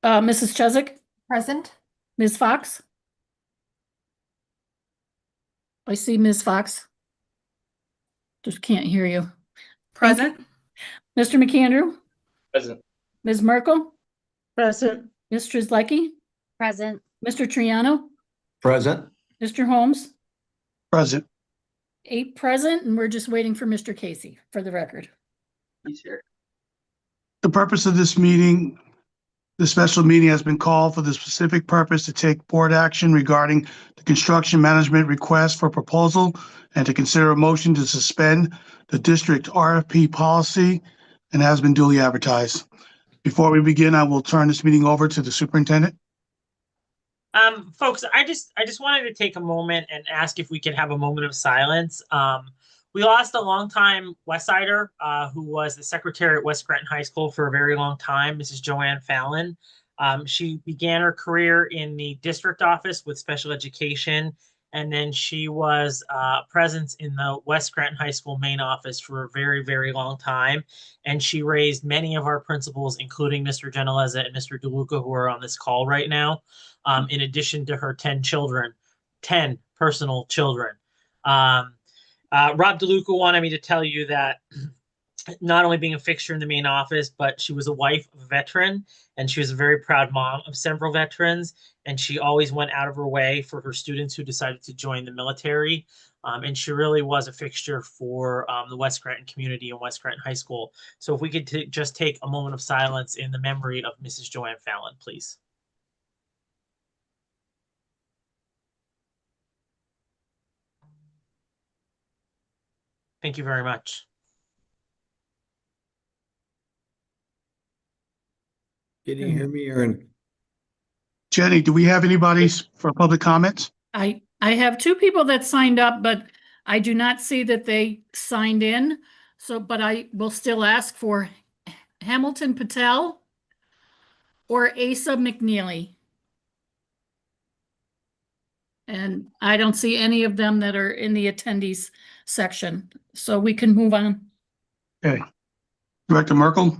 Mrs. Chesak, Present. Ms. Fox? I see Ms. Fox. Just can't hear you. Present. Mr. McAndrew? Present. Ms. Merkel? Present. Ms. Strzelecki? Present. Mr. Triano? Present. Mr. Holmes? Present. 8 present, and we're just waiting for Mr. Casey for the record. He's here. The purpose of this meeting, the special meeting has been called for the specific purpose to take board action regarding the construction management request for proposal and to consider a motion to suspend the district RFP policy and has been duly advertised. Before we begin, I will turn this meeting over to the superintendent. Folks, I just wanted to take a moment and ask if we could have a moment of silence. We lost a longtime West Sider who was the secretary at West Scranton High School for a very long time, Mrs. Joanne Fallon. She began her career in the district office with special education, and then she was a presence in the West Scranton High School main office for a very, very long time. And she raised many of our principals, including Mr. Geneleza and Mr. DeLuca, who are on this call right now, in addition to her 10 personal children. Rob DeLuca wanted me to tell you that not only being a fixture in the main office, but she was a wife of a veteran, and she was a very proud mom of several veterans. And she always went out of her way for her students who decided to join the military. And she really was a fixture for the West Scranton community and West Scranton High School. So if we could just take a moment of silence in the memory of Mrs. Joanne Fallon, please. Thank you very much. Can you hear me, Aaron? Jenny, do we have anybody for public comments? I have 2 people that signed up, but I do not see that they signed in. So, but I will still ask for Hamilton Patel or Asa McNeely. And I don't see any of them that are in the attendees section, so we can move on. Okay. Director Merkel?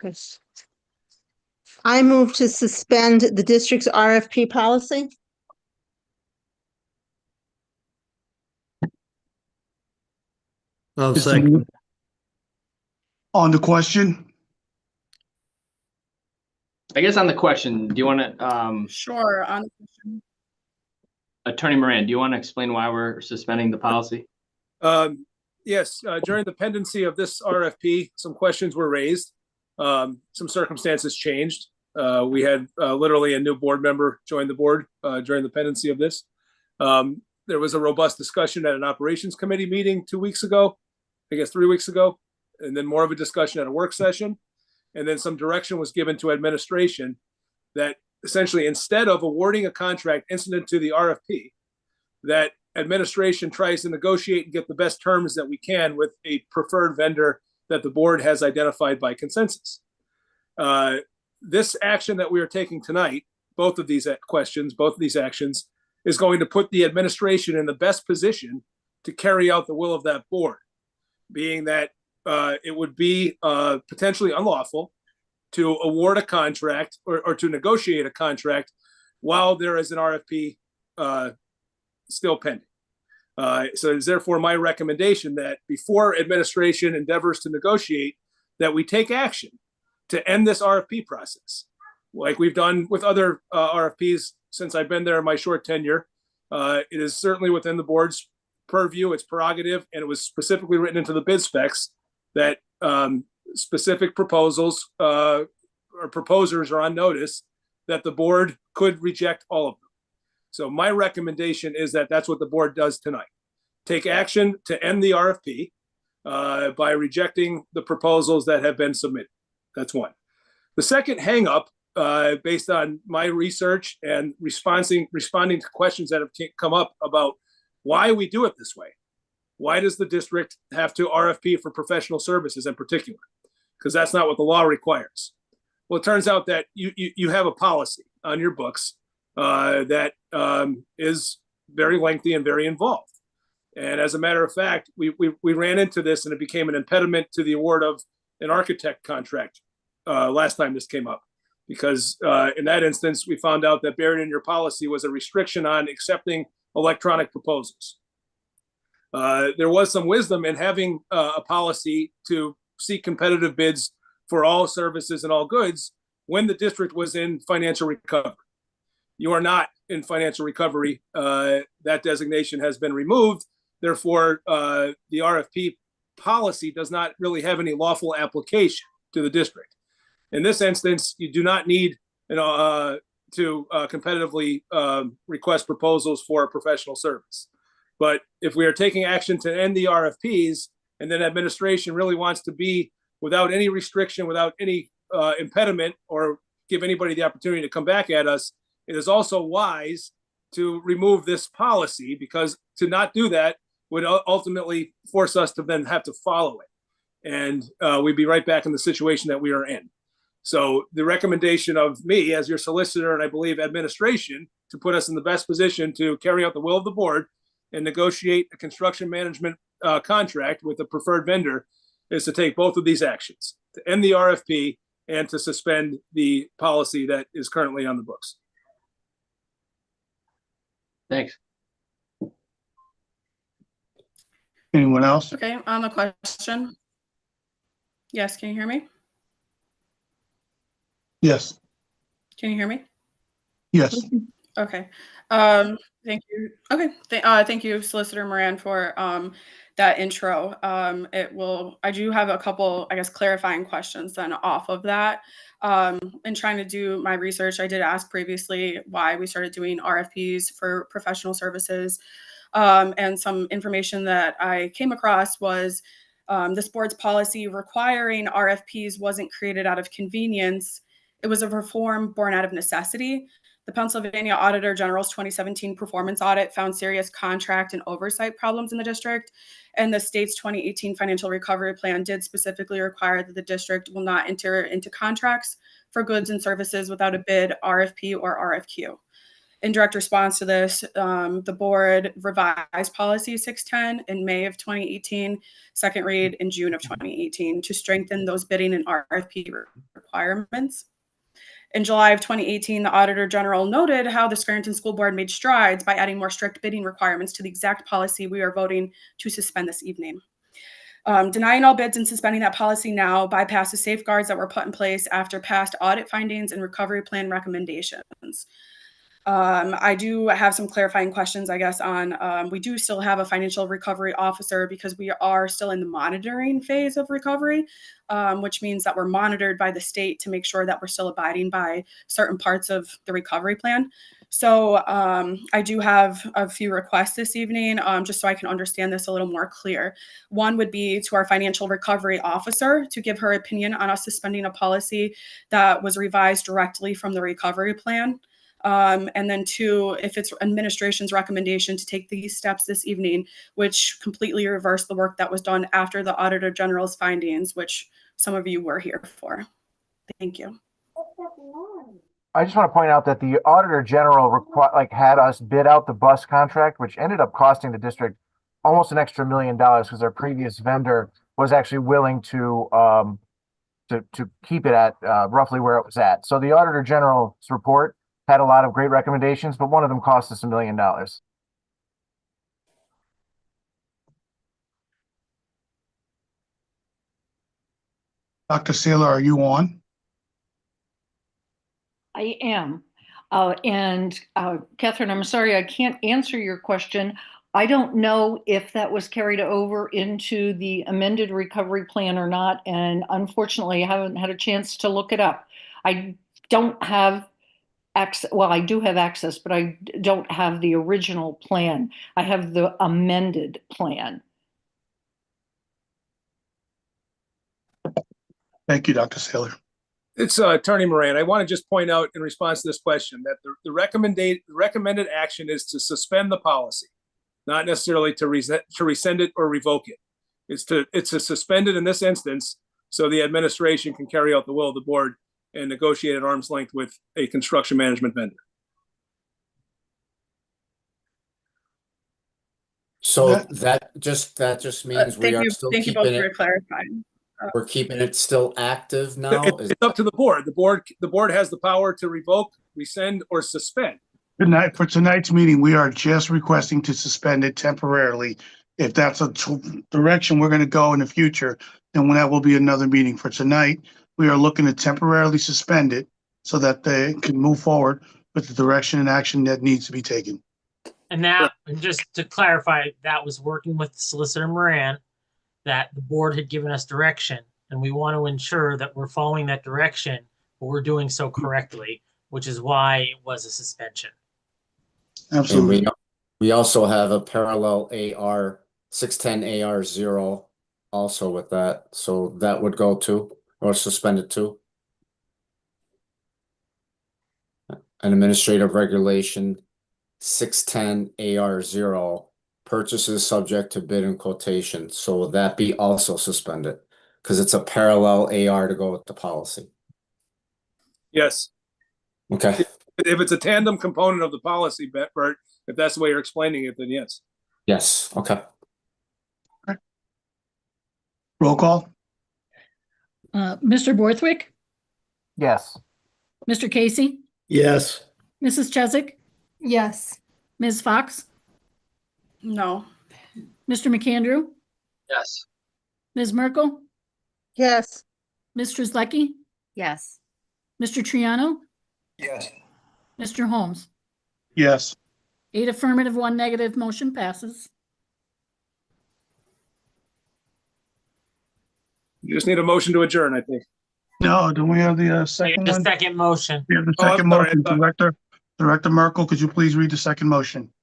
Okay. I move to suspend the district's RFP policy. Oh, second. On the question? I guess on the question, do you want to, Sure. On the question. Attorney Moran, do you want to explain why we're suspending the policy? Yes, during the pendency of this RFP, some questions were raised. Some circumstances changed. We had literally a new board member join the board during the pendency of this. There was a robust discussion at an operations committee meeting 2 weeks ago, I guess 3 weeks ago, and then more of a discussion at a work session. And then some direction was given to administration that essentially instead of awarding a contract incident to the RFP, that administration tries to negotiate and get the best terms that we can with a preferred vendor that the board has identified by consensus. This action that we are taking tonight, both of these questions, both of these actions, is going to put the administration in the best position to carry out the will of that board, being that it would be potentially unlawful to award a contract or to negotiate a contract while there is an RFP still pending. So it's therefore my recommendation that before administration endeavors to negotiate, that we take action to end this RFP process, like we've done with other RFPs since I've been there in my short tenure. It is certainly within the board's purview, its prerogative, and it was specifically written into the bid specs that specific proposals or proposers are on notice that the board could reject all of them. So my recommendation is that that's what the board does tonight. Take action to end the RFP by rejecting the proposals that have been submitted. That's one. The second hangup, based on my research and responding to questions that have come up about why we do it this way. Why does the district have to RFP for professional services in particular? Because that's not what the law requires. Well, it turns out that you have a policy on your books that is very lengthy and very involved. And as a matter of fact, we ran into this, and it became an impediment to the award of an architect contract last time this came up. Because in that instance, we found out that buried in your policy was a restriction on accepting electronic proposals. There was some wisdom in having a policy to seek competitive bids for all services and all goods when the district was in financial recovery. You are not in financial recovery. That designation has been removed. Therefore, the RFP policy does not really have any lawful application to the district. In this instance, you do not need, to competitively request proposals for a professional service. But if we are taking action to end the RFPs, and then administration really wants to be without any restriction, without any impediment, or give anybody the opportunity to come back at us, it is also wise to remove this policy, because to not do that would ultimately force us to then have to follow it. And we'd be right back in the situation that we are in. So the recommendation of me as your solicitor, and I believe administration, to put us in the best position to carry out the will of the board and negotiate a construction management contract with a preferred vendor, is to take both of these actions: to end the RFP and to suspend the policy that is currently on the books. Thanks. Anyone else? Okay, on the question. Yes, can you hear me? Yes. Can you hear me? Yes. Okay. Thank you. Okay. Thank you, Solicitor Moran, for that intro. I do have a couple, I guess, clarifying questions then off of that. In trying to do my research, I did ask previously why we started doing RFPs for professional services. And some information that I came across was this board's policy requiring RFPs wasn't created out of convenience. It was a reform born out of necessity. The Pennsylvania Auditor General's 2017 performance audit found serious contract and oversight problems in the district, and the state's 2018 financial recovery plan did specifically require that the district will not enter into contracts for goods and services without a bid, RFP, or RFQ. In direct response to this, the board revised Policy 610 in May of 2018, second read in June of 2018, to strengthen those bidding and RFP requirements. In July of 2018, the Auditor General noted how the Scranton School Board made strides by adding more strict bidding requirements to the exact policy we are voting to suspend this evening. Denying all bids and suspending that policy now bypasses safeguards that were put in place after past audit findings and recovery plan recommendations. I do have some clarifying questions, I guess, on we do still have a financial recovery officer because we are still in the monitoring phase of recovery, which means that we're monitored by the state to make sure that we're still abiding by certain parts of the recovery plan. So I do have a few requests this evening, just so I can understand this a little more clear. One would be to our financial recovery officer to give her opinion on us suspending a policy that was revised directly from the recovery plan. And then two, if it's administration's recommendation to take these steps this evening, which completely reverse the work that was done after the Auditor General's findings, which some of you were here for. Thank you. I just want to point out that the Auditor General had us bid out the bus contract, which ended up costing the district almost an extra $1 million because our previous vendor was actually willing to keep it at roughly where it was at. So the Auditor General's report had a lot of great recommendations, but one of them cost us $1 million. Dr. Saylor, are you on? I am. Catherine, I'm sorry, I can't answer your question. I don't know if that was carried over into the amended recovery plan or not. And unfortunately, I haven't had a chance to look it up. I don't have access. Well, I do have access, but I don't have the original plan. I have the amended plan. Thank you, Dr. Saylor. It's Attorney Moran. I want to just point out in response to this question that the recommended action is to suspend the policy, not necessarily to rescind it or revoke it. It's to suspend it in this instance so the administration can carry out the will of the board and negotiate at arm's length with a construction management vendor. So That- that just means we Thank are you, still thank you both keeping for it, clarifying. we're keeping it still active now? It's up to the board. The board has the power to revoke, rescind, or suspend. Tonight, for tonight's meeting, we are just requesting to suspend it temporarily. If that's a direction we're gonna go in the future, then that will be another meeting. For tonight, we are looking to temporarily suspend it so that they can move forward with the direction and action that needs to be taken. And just to clarify, that was working with Solicitor Moran, that the board had given us direction, and we want to ensure that we're following that direction, but we're doing so correctly, which is why it was a suspension. And Absolutely. we also have a parallel AR 610 AR 0 also with that, so that would go too, or suspended too. An administrative regulation 610 AR 0 purchases subject to bid and quotation, so would that be also suspended? Because it's a parallel AR to go with the policy. Yes. Okay. If it's a tandem component of the policy, Bert, if that's the way you're explaining it, then yes. Yes. Okay. Roll call? Mr. Borthwick, Yes. Mr. Casey, Yes. Mrs. Chesak, Yes. Ms. Fox, No. Mr. McAndrew, Yes. Ms. Merkel, Yes. Ms. Strzelecki, Yes. Mr. Triano, Yes. Mr. Holmes. Yes. 8 affirmative, 1 negative, motion passes. You just need a motion to adjourn, I think. No, do we have the second The one? second motion. We have the Oh, I'm second sorry, I motion. thought- Director Merkel, could you please read the second motion?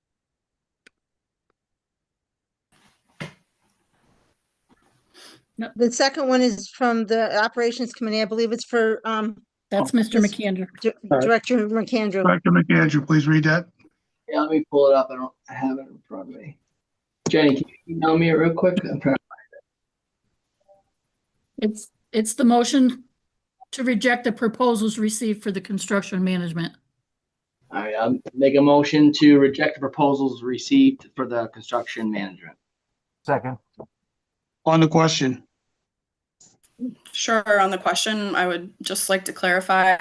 The second one is from the Operations Committee. I believe it's for That's Mr. Ms. McAndrew. Director McAndrew. Director McAndrew, please read that. Yeah, let me pull it up. I have it in front of me. Jenny, can you email me it real quick? I'm trying. It's the motion to reject the proposals received for the construction management. All right, I'll make a motion to reject the proposals received for the construction management. Second. On the question. Sure. On the question, I would just like to clarify,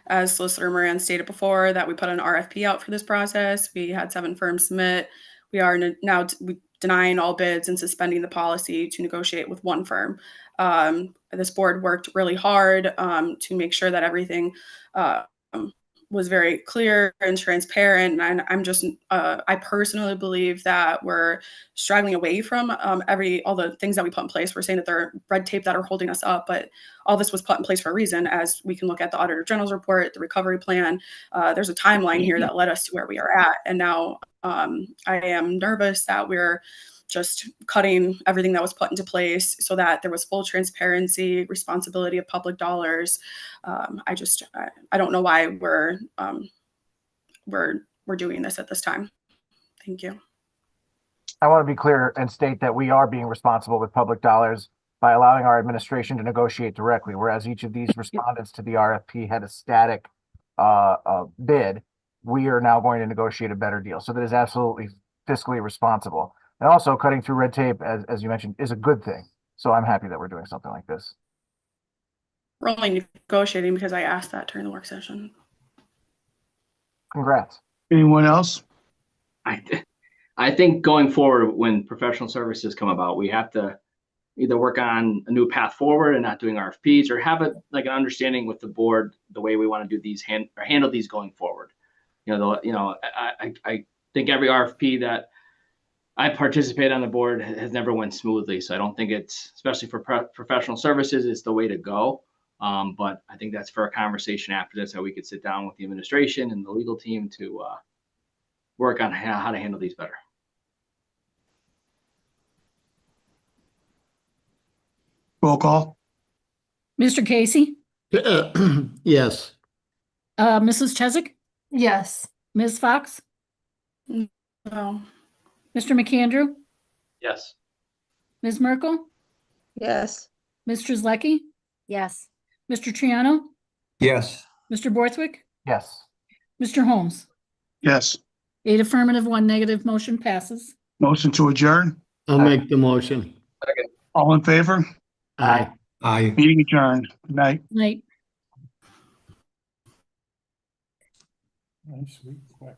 as Solicitor Moran stated before, that we put an RFP out for this process. We had 7 firms submit. We are now denying all bids and suspending the policy to negotiate with 1 firm. This board worked really hard to make sure that everything was very clear and transparent. And I'm just, I personally believe that we're straggling away from all the things that we put in place. We're saying that they're red tape that are holding us up, but all this was put in place for a reason. As we can look at the Auditor General's report, the recovery plan, there's a timeline here that led us to where we are at. And now I am nervous that we're just cutting everything that was put into place so that there was full transparency, responsibility of public dollars. I don't know why we're doing this at this time. Thank you. I want to be clear and state that we are being responsible with public dollars by allowing our administration to negotiate directly, whereas each of these respondents to the RFP had a static bid. We are now going to negotiate a better deal. So that is absolutely fiscally responsible. And also cutting through red tape, as you mentioned, is a good thing. So I'm happy that we're doing something like this. We're only negotiating because I asked that during the work session. Congrats. Anyone else? I think going forward, when professional services come about, we have to either work on a new path forward and not doing RFPs, or have an understanding with the board the way we want to do these handle these going forward. I think every RFP that I participate on the board has never went smoothly. So I don't think it's, especially for professional services, is the way to go. But I think that's for a conversation after this, how we could sit down with the administration and the legal team to work on how to handle these better. Roll call? Mr. Casey, Yes. Mrs. Chesak, Yes. Ms. Fox, No. Mr. McAndrew, Yes. Ms. Merkel, Yes. Ms. Strzelecki, Yes. Mr. Triano, Yes. Mr. Borthwick, Yes. Mr. Holmes. Yes. 8 affirmative, 1 negative, motion passes. Motion to adjourn? I'll make the motion. All in favor? Aye. Aye. Meeting adjourned. Good night. Night. Nice, sweet, quick.